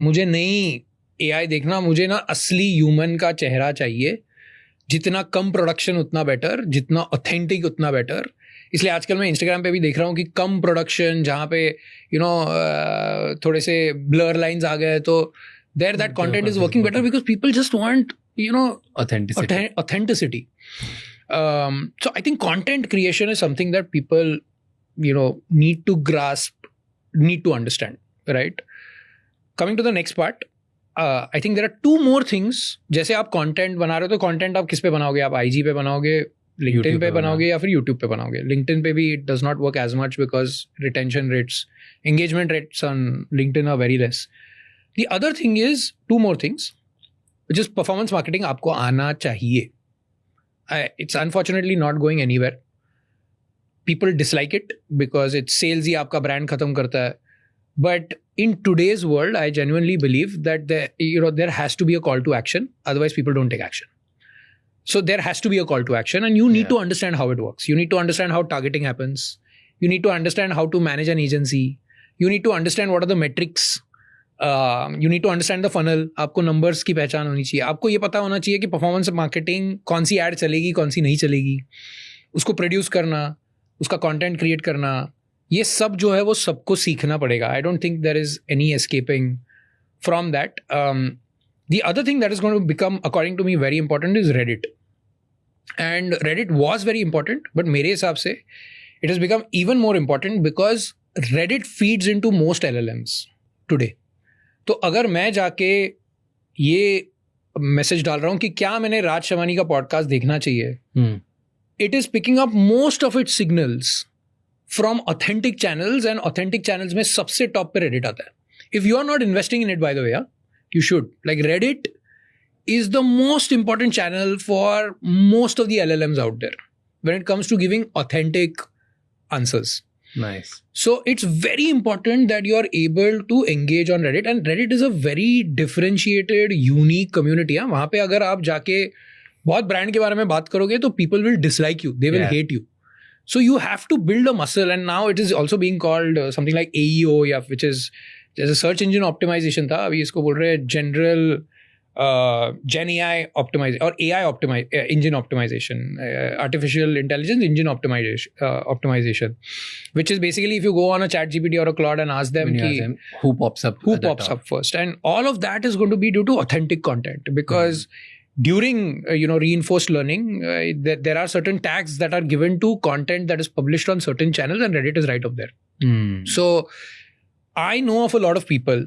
मुझे नहीं AI देखना, मुझे ना असली ह्यूमन का चेहरा चाहिए. जितना कम प्रोडक्शन उतना बेटर, जितना ऑथेंटिक उतना बेटर. इसलिए आजकल मैं इंस्टाग्राम पे भी देख रहा हूँ कि कम प्रोडक्शन, जहाँ पे थोड़े से ब्लर लाइंस आ गए, तो there that content is working better because people just want authenticity. So I think content creation is something that people need to grasp, need to understand, right? Coming to the next part, I think there are two more things. जैसे आप content बना रहे हो, तो content आप किस पे बनाओगे? आप IG पे बनाओगे, LinkedIn पे बनाओगे, या फिर YouTube पे बनाओगे? LinkedIn पे भी it does not work as much because retention rates, engagement rates on LinkedIn are very less. The other thing is two more things, which is performance marketing. आपको आना चाहिए. It's unfortunately not going anywhere. People dislike it because it's salesy, आपका brand खत्म करता है. But in today's world, I genuinely believe that there has to be a call to action. Otherwise, people don't take action. So there has to be a call to action, and you need to understand how it works. You need to understand how targeting happens. You need to understand how to manage an agency. You need to understand what are the metrics. You need to understand the funnel. आपको numbers की पहचान होनी चाहिए. आपको ये पता होना चाहिए कि performance marketing कौन सी ad चलेगी, कौन सी नहीं चलेगी. उसको produce करना, उसका content create करना, ये सब जो है वो सबको सीखना पड़ेगा. I don't think there is any escaping from that. The other thing that is going to become, according to me, very important is Reddit. And Reddit was very important, but मेरे हिसाब से it has become even more important because Reddit feeds into most LLMs today. तो अगर मैं जाके ये message डाल रहा हूँ कि क्या मैंने राज शमानी का पॉडकास्ट देखना चाहिए, it is picking up most of its signals from authentic channels, and authentic channels में सबसे टॉप पे Reddit आता है. If you are not investing in it, by the way, you should. Like Reddit is the most important channel for most of the LLMs out there when it comes to giving authentic answers. Nice. So it's very important that you are able to engage on Reddit, and Reddit is a very differentiated, unique community. वहाँ पे अगर आप जाके बहुत brand के बारे में बात करोगे तो people will dislike you, they will hate you. So you have to build a muscle, and now it is also being called something like AEO, which is there's a search engine optimization था, अभी इसको बोल रहे हैं general Gen AI optimization or AI engine optimization, artificial intelligence engine optimization, which is basically if you go on a ChatGPT or a Claude and ask them, who pops up first, and all of that is going to be due to authentic content, because during reinforced learning, there are certain tags that are given to content that is published on certain channels, and Reddit is right up there. So I know of a lot of people,